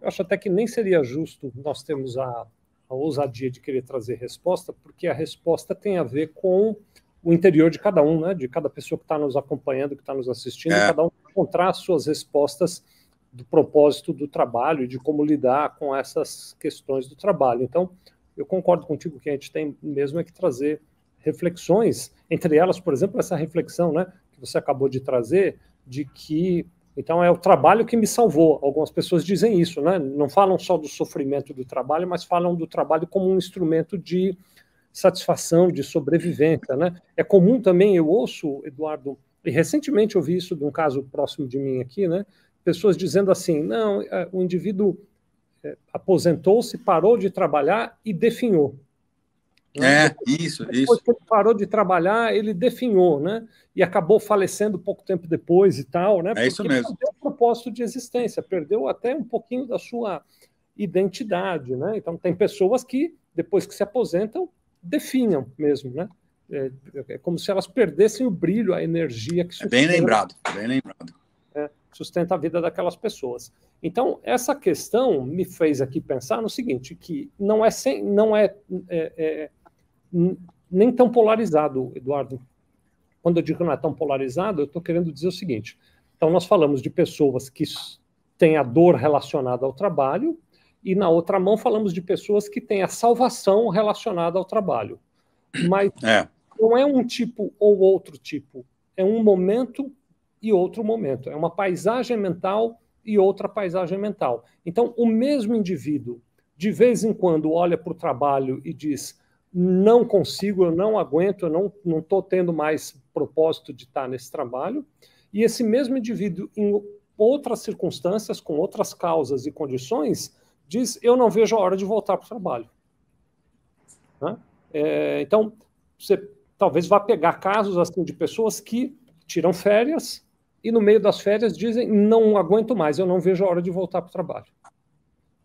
eu acho até que nem seria justo nós termos a ousadia de querer trazer resposta, porque a resposta tem a ver com o interior de cada um, né? De cada pessoa que está nos acompanhando, que está nos assistindo, cada um encontrar as suas respostas do propósito do trabalho e de como lidar com essas questões do trabalho. Então, eu concordo contigo que a gente tem mesmo que trazer reflexões, entre elas, por exemplo, essa reflexão, né, que você acabou de trazer, de que, então, é o trabalho que me salvou. Algumas pessoas dizem isso, né? Não falam só do sofrimento do trabalho, mas falam do trabalho como um instrumento de satisfação, de sobrevivência, né? É comum também, eu ouço, Eduardo, e recentemente eu vi isso de um caso próximo de mim aqui, né? Pessoas dizendo assim, não, o indivíduo aposentou-se, parou de trabalhar e definhou. Né? Depois que ele parou de trabalhar, ele definhou, né? E acabou falecendo pouco tempo depois e tal, né? Porque isso mesmo. Perdeu o propósito de existência, perdeu até um pouquinho da sua identidade, né? Então, tem pessoas que, depois que se aposentam, definham mesmo, né? É como se elas perdessem o brilho, a energia que sustenta, bem lembrado. Sustenta a vida daquelas pessoas. Então, essa questão me fez aqui pensar no seguinte, que não é nem tão polarizado, Eduardo. Quando eu digo que não é tão polarizado, eu estou querendo dizer o seguinte. Então, nós falamos de pessoas que têm a dor relacionada ao trabalho e, na outra mão, falamos de pessoas que têm a salvação relacionada ao trabalho. Mas não é um tipo ou outro tipo. É um momento e outro momento. É uma paisagem mental e outra paisagem mental. Então, o mesmo indivíduo, de vez em quando, olha para o trabalho e diz: não consigo, eu não aguento, eu não estou tendo mais propósito de estar nesse trabalho. E esse mesmo indivíduo, em outras circunstâncias, com outras causas e condições, diz: eu não vejo a hora de voltar para o trabalho. Né? Então, você talvez vá pegar casos assim de pessoas que tiram férias e no meio das férias dizem: não aguento mais, eu não vejo a hora de voltar para o trabalho.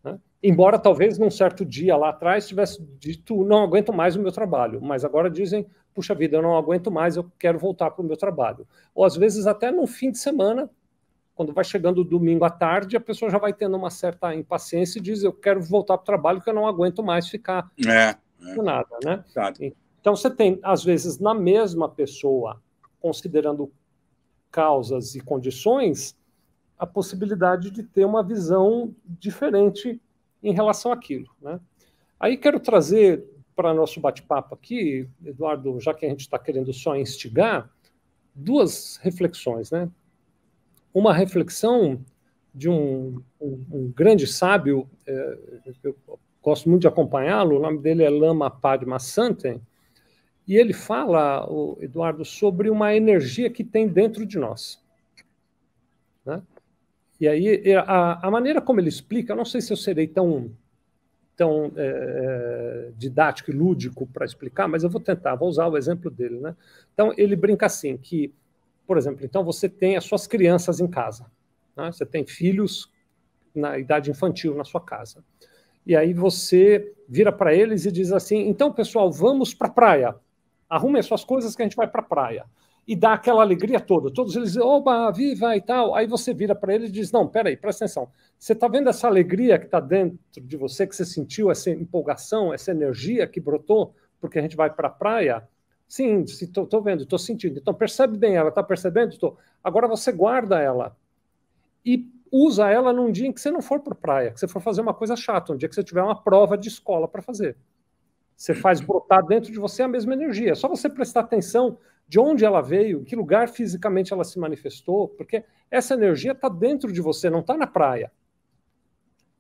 Né? Embora talvez num certo dia lá atrás tivesse dito: não aguento mais o meu trabalho, mas agora dizem: puxa vida, eu não aguento mais, eu quero voltar para o meu trabalho. Ou às vezes até no fim de semana, quando vai chegando o domingo à tarde, a pessoa já vai tendo uma certa impaciência e diz: eu quero voltar para o trabalho, que eu não aguento mais ficar nada, né? Então você tem, às vezes, na mesma pessoa, considerando causas e condições, a possibilidade de ter uma visão diferente em relação àquilo, né? Aí quero trazer para nosso bate-papo aqui, Eduardo, já que a gente está querendo só instigar, duas reflexões, né? Uma reflexão de um grande sábio, eu gosto muito de acompanhá-lo, o nome dele é Lama Padma-Santen, e ele fala, Eduardo, sobre uma energia que tem dentro de nós. Né? E aí, a maneira como ele explica, eu não sei se eu serei tão didático e lúdico para explicar, mas eu vou tentar, vou usar o exemplo dele. Né? Então, ele brinca assim, que, por exemplo, então você tem as suas crianças em casa, né? Você tem filhos na idade infantil na sua casa. E aí você vira para eles e diz assim: então, pessoal, vamos para a praia. Arrumem as suas coisas que a gente vai para a praia. E dá aquela alegria toda. Todos eles dizem: oba, viva e tal. Aí você vira para ele e diz: não, peraí, presta atenção. Você está vendo essa alegria que está dentro de você, que você sentiu, essa empolgação, essa energia que brotou porque a gente vai para a praia? Sim, estou vendo, estou sentindo. Então percebe bem ela, está percebendo? Estou. Agora você guarda ela e usa ela num dia em que você não for para a praia, que você for fazer uma coisa chata, um dia que você tiver uma prova de escola para fazer. Você faz brotar dentro de você a mesma energia. É só você prestar atenção de onde ela veio, em que lugar fisicamente ela se manifestou, porque essa energia está dentro de você, não está na praia.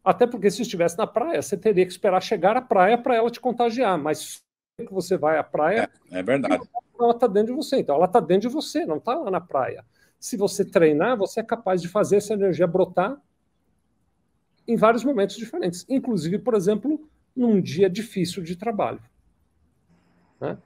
Até porque se estivesse na praia, você teria que esperar chegar à praia para ela te contagiar, mas que você vai à praia... É verdade. Ela está dentro de você, então ela está dentro de você, não está lá na praia. Se você treinar, você é capaz de fazer essa energia brotar em vários momentos diferentes, inclusive, por exemplo, num dia difícil de trabalho. Né?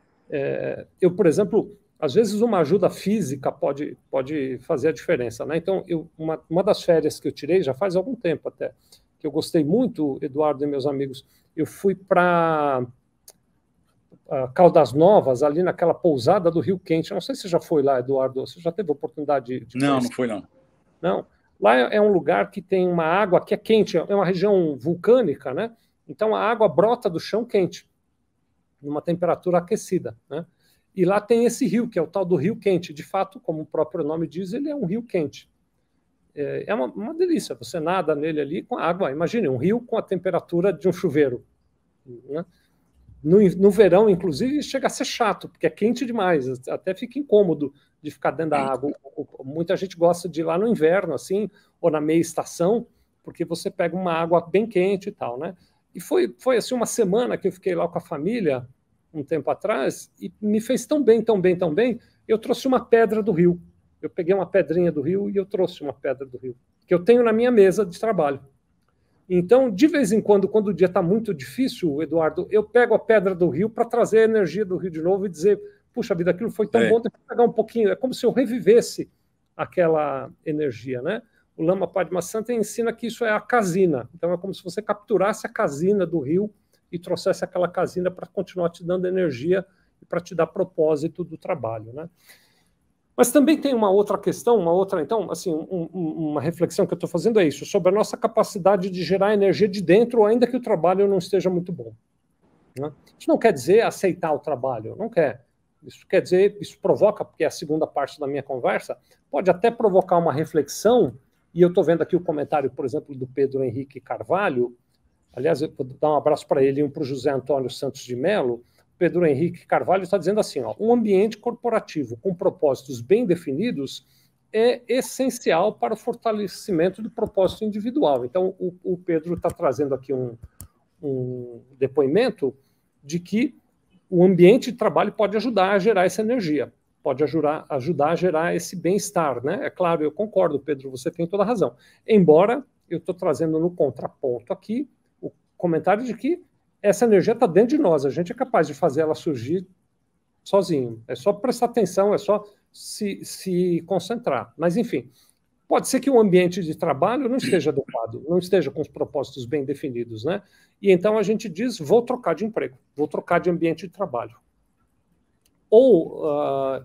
Eu, por exemplo, às vezes uma ajuda física pode fazer a diferença. Né? Então, uma das férias que eu tirei, já faz algum tempo até, que eu gostei muito, Eduardo e meus amigos, eu fui para Caldas Novas, ali naquela pousada do Rio Quente. Não sei se você já foi lá, Eduardo, você já teve a oportunidade de conhecer? Não foi não. Não? Lá é um lugar que tem uma água que é quente, é uma região vulcânica, né? Então a água brota do chão quente, numa temperatura aquecida, né? E lá tem esse rio, que é o tal do rio quente. De fato, como o próprio nome diz, ele é um rio quente. É uma delícia, você nada nele ali com água. Imagine, um rio com a temperatura de um chuveiro, né? No verão, inclusive, chega a ser chato, porque é quente demais, até fica incômodo de ficar dentro da água. Muita gente gosta de ir lá no inverno, assim, ou na meia estação, porque você pega uma água bem quente e tal, né? E foi assim, uma semana que eu fiquei lá com a família, um tempo atrás, e me fez tão bem, tão bem, tão bem, eu trouxe uma pedra do rio. Eu peguei uma pedrinha do rio e eu trouxe uma pedra do rio, que eu tenho na minha mesa de trabalho. Então, de vez em quando o dia está muito difícil, Eduardo, eu pego a pedra do rio para trazer a energia do rio de novo e dizer, puxa vida, aquilo foi tão bom, tem que pegar um pouquinho. É como se eu revivesse aquela energia, né? O Lama Padmasambhava ensina que isso é a casina. Então, é como se você capturasse a casina do rio e trouxesse aquela casina para continuar te dando energia e para te dar propósito do trabalho, né? Mas também tem uma outra questão, então, assim, uma reflexão que eu estou fazendo é isso, sobre a nossa capacidade de gerar energia de dentro, ainda que o trabalho não esteja muito bom, né? Isso não quer dizer aceitar o trabalho, não quer. Isso quer dizer, isso provoca, porque é a segunda parte da minha conversa, pode até provocar uma reflexão, e eu estou vendo aqui o comentário, por exemplo, do Pedro Henrique Carvalho, aliás, eu vou dar um abraço para ele e um para o José Antônio Santos de Mello. Pedro Henrique Carvalho está dizendo assim, ó, um ambiente corporativo com propósitos bem definidos é essencial para o fortalecimento do propósito individual. Então, o Pedro está trazendo aqui um depoimento de que o ambiente de trabalho pode ajudar a gerar essa energia, pode ajudar a gerar esse bem-estar, né? É claro, eu concordo, Pedro, você tem toda a razão. Embora eu estou trazendo no contraponto aqui o comentário de que essa energia está dentro de nós, a gente é capaz de fazer ela surgir sozinho. É só prestar atenção, é só se concentrar. Mas, enfim, pode ser que o ambiente de trabalho não esteja adequado, não esteja com os propósitos bem definidos, né? E então a gente diz, vou trocar de emprego, vou trocar de ambiente de trabalho. Ou,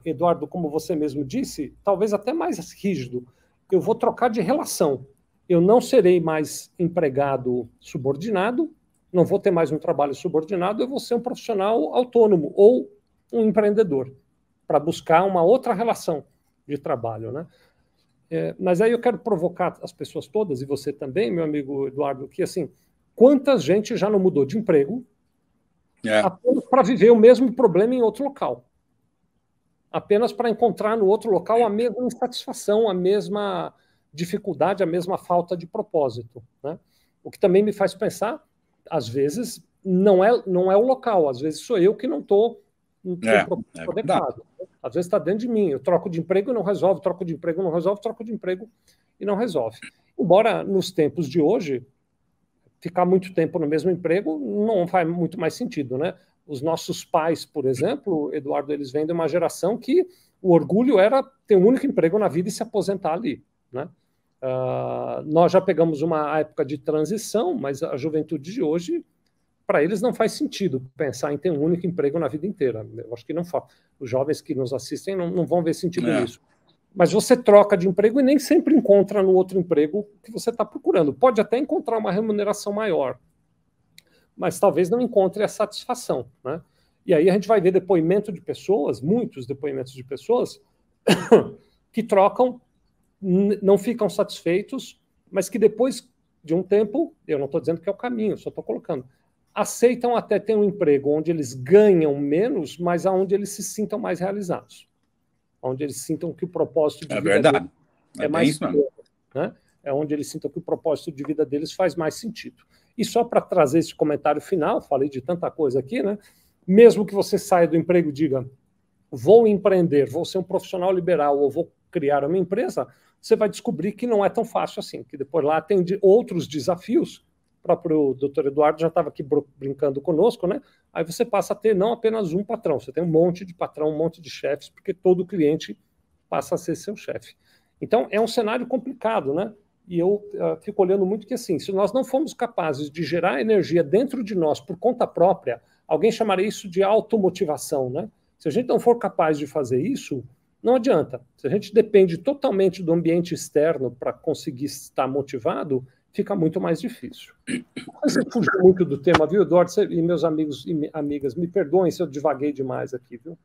Eduardo, como você mesmo disse, talvez até mais rígido, eu vou trocar de relação. Eu não serei mais empregado subordinado, não vou ter mais um trabalho subordinado, eu vou ser um profissional autônomo ou um empreendedor, para buscar uma outra relação de trabalho, né? Mas aí eu quero provocar as pessoas todas, e você também, meu amigo Eduardo, que assim, quanta gente já não mudou de emprego apenas para viver o mesmo problema em outro local? Apenas para encontrar no outro local a mesma insatisfação, a mesma dificuldade, a mesma falta de propósito, né? O que também me faz pensar, às vezes, não é o local, às vezes sou eu que não estou com o propósito adequado. Às vezes está dentro de mim, eu troco de emprego e não resolve, troco de emprego e não resolve, troco de emprego e não resolve. Embora nos tempos de hoje, ficar muito tempo no mesmo emprego não faz muito mais sentido, né? Os nossos pais, por exemplo, Eduardo, eles vêm de uma geração que o orgulho era ter um único emprego na vida e se aposentar ali, né? Nós já pegamos uma época de transição, mas a juventude de hoje, para eles não faz sentido pensar em ter um único emprego na vida inteira. Eu acho que não faz. Os jovens que nos assistem não vão ver sentido nisso. Mas você troca de emprego e nem sempre encontra no outro emprego que você está procurando. Pode até encontrar uma remuneração maior, mas talvez não encontre a satisfação, né? E aí a gente vai ver depoimento de pessoas, muitos depoimentos de pessoas que trocam, não ficam satisfeitos, mas que depois de um tempo, eu não estou dizendo que é o caminho, só estou colocando, aceitam até ter um emprego onde eles ganham menos, mas onde eles se sintam mais realizados, onde eles sintam que o propósito de vida deles é mais pleno, né? É onde eles sintam que o propósito de vida deles faz mais sentido. E só para trazer esse comentário final, falei de tanta coisa aqui, né? Mesmo que você saia do emprego e diga, vou empreender, vou ser um profissional liberal ou vou criar uma empresa, você vai descobrir que não é tão fácil assim, que depois lá tem outros desafios. O próprio doutor Eduardo já estava aqui brincando conosco, né? Aí você passa a ter não apenas um patrão, você tem um monte de patrão, um monte de chefes, porque todo cliente passa a ser seu chefe. Então, é um cenário complicado, né? E eu fico olhando muito que, assim, se nós não formos capazes de gerar energia dentro de nós por conta própria, alguém chamaria isso de automotivação, né? Se a gente não for capaz de fazer isso, Não adianta. Se a gente depende totalmente do ambiente externo para conseguir estar motivado, fica muito mais difícil. Você fugiu muito do tema, viu, Eduardo? E meus amigos e amigas, me perdoem se eu divaguei demais aqui, viu?